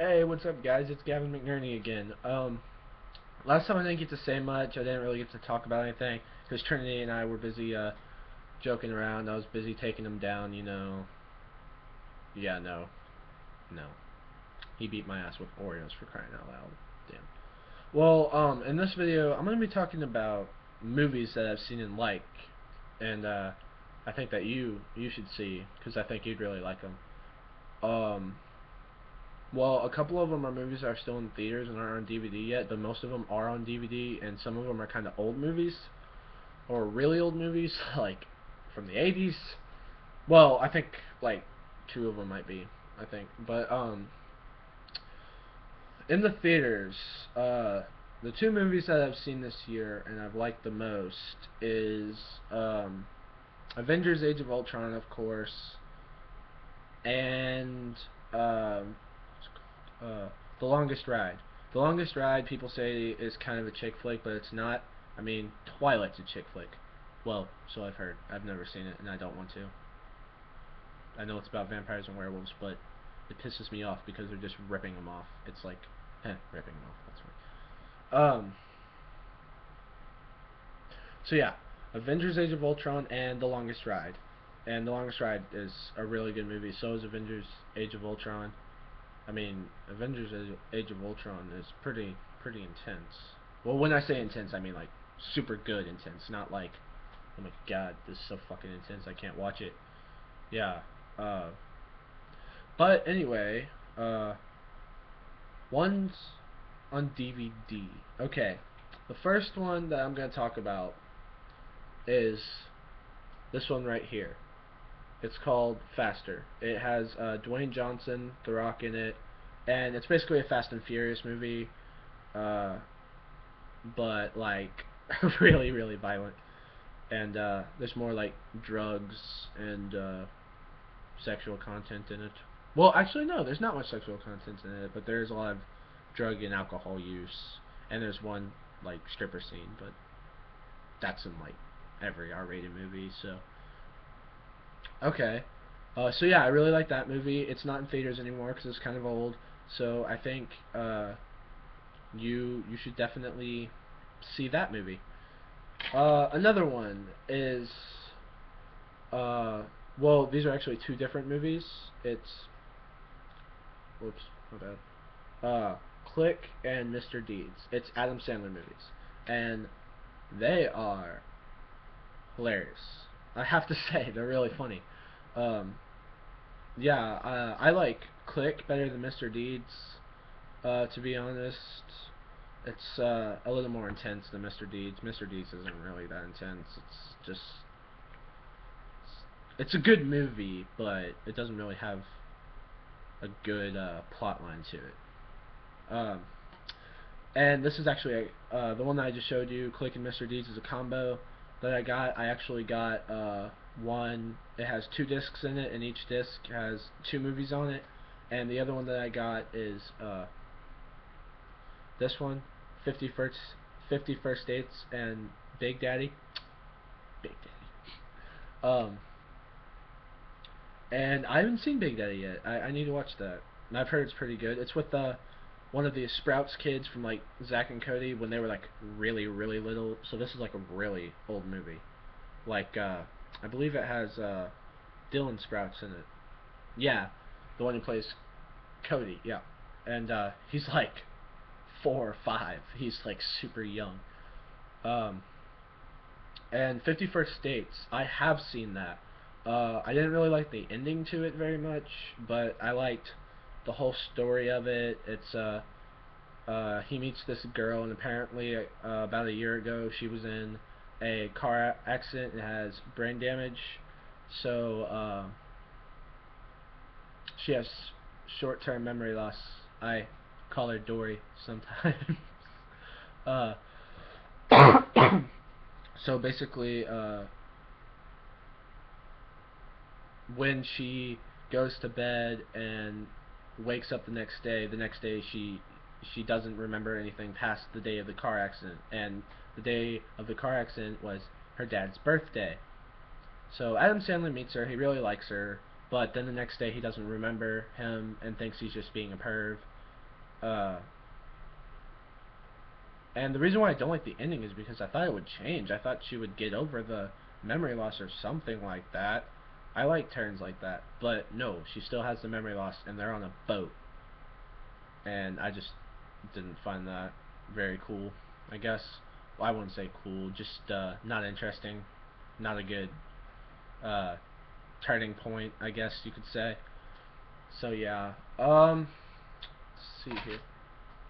Hey, what's up, guys? It's Gavin McNerney again. Last time I didn't get to say much. I didn't really get to talk about anything because Trinity and I were busy joking around. I was busy taking him down. Yeah, no, no. He beat my ass with Oreos for crying out loud. Damn. Well, in this video, I'm gonna be talking about movies that I've seen and like, and I think that you should see because I think you'd really like them. Um, Well, a couple of them are movies that are still in theaters and aren't on DVD yet, but most of them are on DVD, and some of them are kind of old movies, or really old movies, like from the 80s. Well, I think like two of them might be, I think. But in the theaters, the two movies that I've seen this year and I've liked the most is Avengers: Age of Ultron, of course, and um, uh, The Longest Ride. The Longest Ride, people say, is kind of a chick flick, but it's not. I mean, Twilight's a chick flick. Well, so I've heard. I've never seen it, and I don't want to. I know it's about vampires and werewolves, but it pisses me off because they're just ripping them off. It's like, ripping them off. That's right. So yeah, Avengers: Age of Ultron and The Longest Ride. And The Longest Ride is a really good movie. So is Avengers: Age of Ultron. I mean, Avengers: Age of Ultron is pretty intense. Well, when I say intense, I mean like super good intense, not like, oh my god, this is so fucking intense, I can't watch it. Yeah. Uh, but anyway, one's on DVD. Okay, the first one that I'm gonna talk about is this one right here. It's called Faster. It has Dwayne Johnson, The Rock in it, and it's basically a Fast and Furious movie. Uh, but like really violent, and there's more like drugs and sexual content in it. Well, actually no, there's not much sexual content in it, but there's a lot of drug and alcohol use, and there's one like stripper scene, but that's in like every R-rated movie. So okay, so yeah, I really like that movie. It's not in theaters anymore because it's kind of old, so I think you should definitely see that movie. Another one is uh, well, these are actually two different movies. It's whoops, my bad. Click and Mr. Deeds. It's Adam Sandler movies, and they are hilarious. I have to say, they're really funny. Um, yeah, I like Click better than Mr. Deeds. To be honest, it's a little more intense than Mr. Deeds. Mr. Deeds isn't really that intense. It's just it's a good movie, but it doesn't really have a good plot line to it. Um, and this is actually the one that I just showed you. Click and Mr. Deeds is a combo that I got. I actually got one. It has two discs in it, and each disc has two movies on it. And the other one that I got is this one, 50 First Dates and Big Daddy. Big Daddy. And I haven't seen Big Daddy yet. I need to watch that. And I've heard it's pretty good. It's with one of the Sprouts kids from like Zack and Cody when they were like really little. So this is like a really old movie. Like I believe it has Dylan Sprouts in it. Yeah, the one who plays Cody. Yeah, and he's like 4 or 5. He's like super young. Um, and 51st Dates, I have seen that. I didn't really like the ending to it very much, but I liked the whole story of it. It's he meets this girl, and apparently about a year ago she was in a car accident and has brain damage. So she has short-term memory loss. I call her Dory sometimes. uh, so basically, when she goes to bed and wakes up the next day she doesn't remember anything past the day of the car accident, and the day of the car accident was her dad's birthday. So Adam Sandler meets her, he really likes her, but then the next day he doesn't remember him and thinks he's just being a perv. Uh, and the reason why I don't like the ending is because I thought it would change. I thought she would get over the memory loss or something like that. I like turns like that, but no, she still has the memory loss, and they're on a boat, and I just didn't find that very cool. I guess, well, I wouldn't say cool, just not interesting, not a good uh, turning point, I guess you could say. So yeah, let's see here.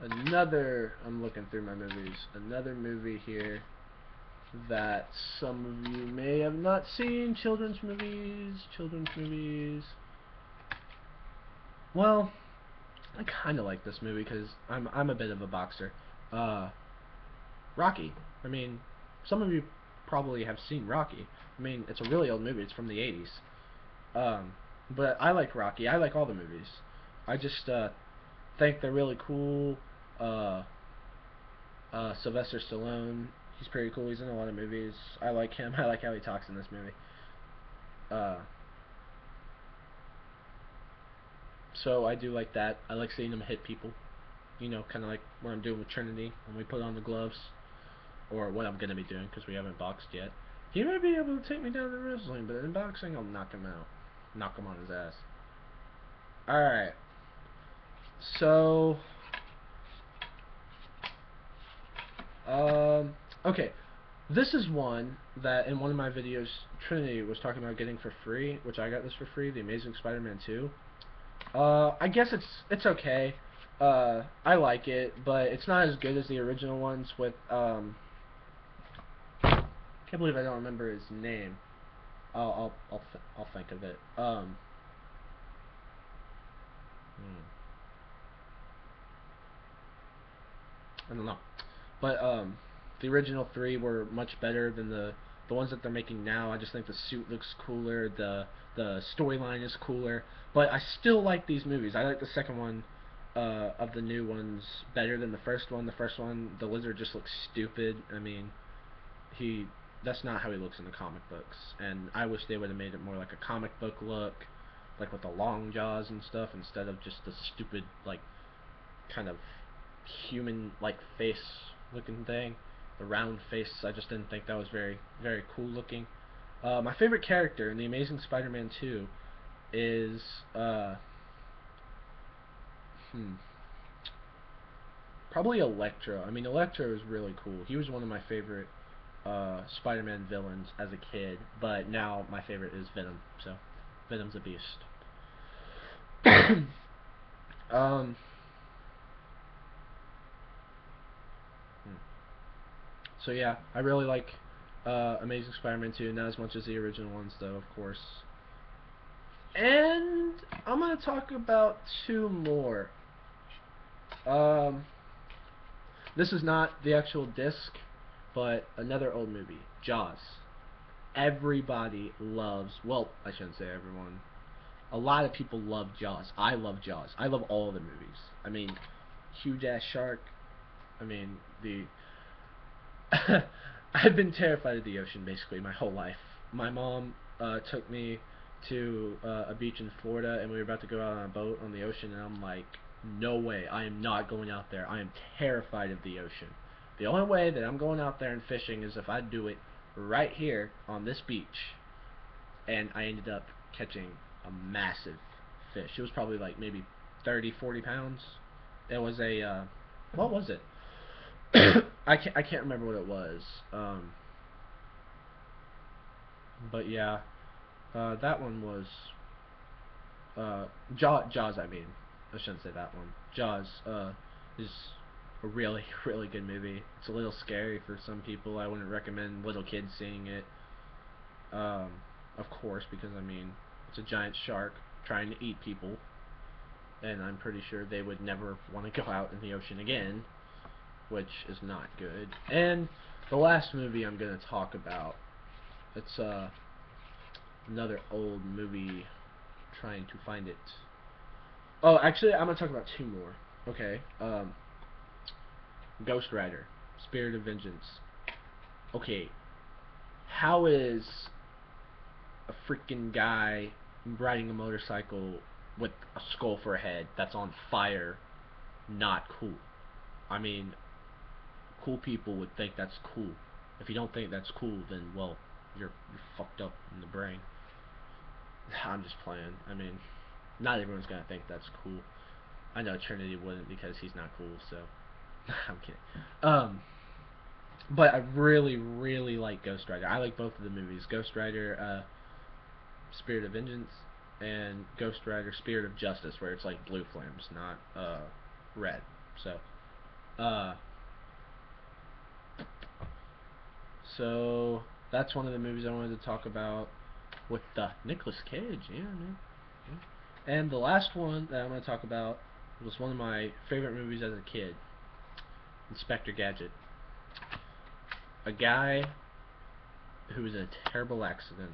I'm looking through my movies. Another movie here that some of you may have not seen. Children's movies. Children's movies. Well, I kind of like this movie because I'm a bit of a boxer. Uh, Rocky. I mean, some of you probably have seen Rocky. I mean, it's a really old movie. It's from the 80s. But I like Rocky. I like all the movies. I just think they're really cool. Uh, Sylvester Stallone, he's pretty cool. He's in a lot of movies. I like him. I like how he talks in this movie. Uh, so I do like that. I like seeing him hit people. You know, kind of like what I'm doing with Trinity when we put on the gloves, or what I'm gonna be doing because we haven't boxed yet. He might be able to take me down in wrestling, but in boxing, I'll knock him out, knock him on his ass. All right. So, okay. This is one that in one of my videos, Trinity was talking about getting for free, which I got this for free, The Amazing Spider-Man 2. I guess it's okay. I like it, but it's not as good as the original ones with, can't believe I don't remember his name. I'll think of it. I don't know. But the original three were much better than the ones that they're making now. I just think the suit looks cooler, the storyline is cooler. But I still like these movies. I like the second one of the new ones better than the first one. The first one, the lizard just looks stupid. I mean, he that's not how he looks in the comic books. And I wish they would have made it more like a comic book look, like with the long jaws and stuff, instead of just the stupid like kind of human like face looking thing. The round face, I just didn't think that was very, very cool looking. My favorite character in The Amazing Spider-Man 2 is hmm, probably Electro. I mean, Electro is really cool. He was one of my favorite Spider-Man villains as a kid, but now my favorite is Venom. So, Venom's a beast. um, hmm. So yeah, I really like Amazing Spider-Man 2, not as much as the original ones, though, of course. And I'm gonna talk about two more. Um, this is not the actual disc, but another old movie, Jaws. Everybody loves. Well, I shouldn't say everyone. A lot of people love Jaws. I love Jaws. I love all the movies. I mean, huge ass shark. I mean, the I've been terrified of the ocean basically my whole life. My mom took me to a beach in Florida, and we were about to go out on a boat on the ocean, and I'm like, no way, I am not going out there. I am terrified of the ocean. The only way that I'm going out there and fishing is if I do it right here on this beach. And I ended up catching a massive fish. It was probably like maybe 30, 40 pounds. It was a, what was it? I can't remember what it was. But yeah, that one was Jaws. I mean, I shouldn't say that one. Jaws is a really really good movie. It's a little scary for some people. I wouldn't recommend little kids seeing it. Um, of course, because I mean, it's a giant shark trying to eat people, and I'm pretty sure they would never want to go out in the ocean again, which is not good. And the last movie I'm gonna talk about, it's another old movie. Trying to find it. Oh, actually, I'm gonna talk about two more. Okay. Ghost Rider, Spirit of Vengeance. Okay. How is a freaking guy riding a motorcycle with a skull for a head that's on fire not cool. I mean, cool people would think that's cool. If you don't think that's cool, then well, you're fucked up in the brain. I'm just playing. I mean, not everyone's gonna think that's cool. I know Trinity wouldn't because he's not cool. So I'm kidding. Um, but I really, really like Ghost Rider. I like both of the movies. Ghost Rider, Spirit of Vengeance, and Ghost Rider, Spirit of Justice, where it's like blue flames, not red. So, uh, so that's one of the movies I wanted to talk about with Nicolas Cage. Yeah, man. Yeah. And the last one that I'm going to talk about was one of my favorite movies as a kid, Inspector Gadget. A guy who was in a terrible accident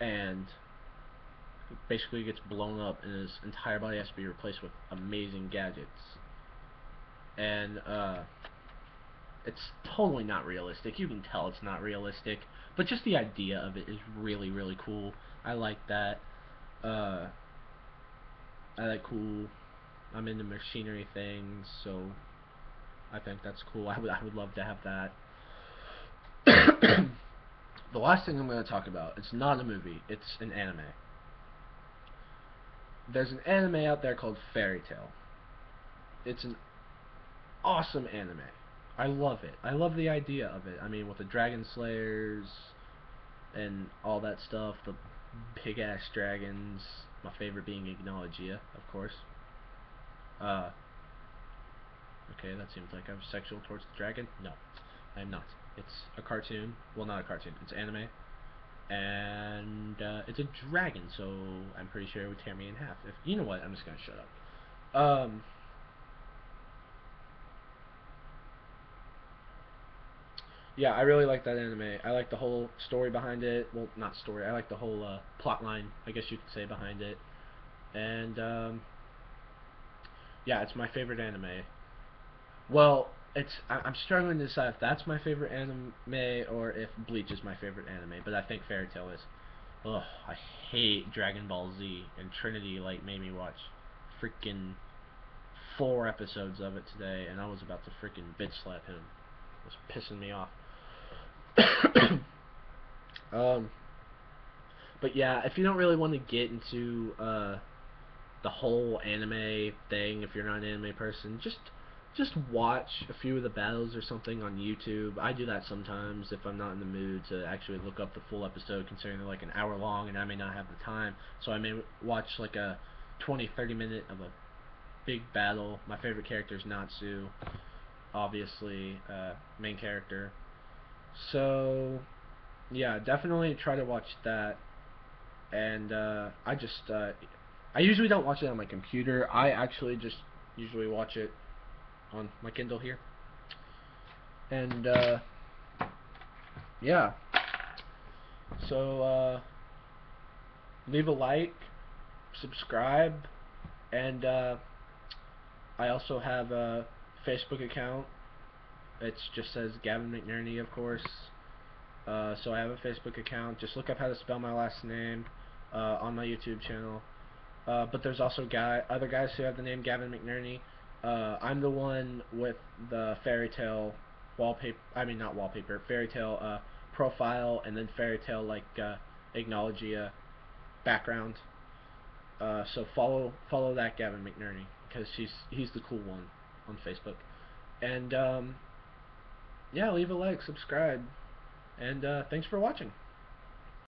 and basically gets blown up and his entire body has to be replaced with amazing gadgets. And it's totally not realistic. You can tell it's not realistic, but just the idea of it is really, really cool. I like that. Uh, I like cool. I'm into machinery things, so I think that's cool. I would love to have that. The last thing I'm going to talk about, it's not a movie, it's an anime. There's an anime out there called Fairy Tail. It's an awesome anime. I love it. I love the idea of it. I mean, with the Dragon Slayers and all that stuff, the big ass dragons. My favorite being Ignologia, of course. Uh, okay, that seems like I'm sexual towards the dragon. No, I am not. It's a cartoon. Well, not a cartoon. It's anime, and it's a dragon. So I'm pretty sure it would tear me in half. If you know what, I'm just gonna shut up. Yeah, I really like that anime. I like the whole story behind it. Well, not story. I like the whole plot line, I guess you could say, behind it. And yeah, it's my favorite anime. Well, I'm struggling to decide if that's my favorite anime or if Bleach is my favorite anime, but I think Fairy Tail is. Ugh, I hate Dragon Ball Z, and Trinity like made me watch freaking 4 episodes of it today, and I was about to freaking bitch slap him. It was pissing me off. um, but yeah, if you don't really want to get into the whole anime thing, if you're not an anime person, just watch a few of the battles or something on YouTube. I do that sometimes if I'm not in the mood to actually look up the full episode, considering they're like an hour long and I may not have the time. So I may watch like a 20-30 minute of a big battle. My favorite character is Natsu, obviously, main character. So yeah, definitely try to watch that. And I usually don't watch it on my computer. I actually just usually watch it on my Kindle here. And yeah, so leave a like, subscribe, and I also have a Facebook account. It just says Gavin McNerney, of course. So I have a Facebook account. Just look up how to spell my last name on my YouTube channel. But there's also other guys who have the name Gavin McNerney. I'm the one with the Fairy Tail wallpaper. I mean, not wallpaper. Fairy Tail profile, and then Fairy Tail like Ignologia background. So follow that Gavin McNerney because he's the cool one on Facebook. And yeah, leave a like, subscribe, and thanks for watching.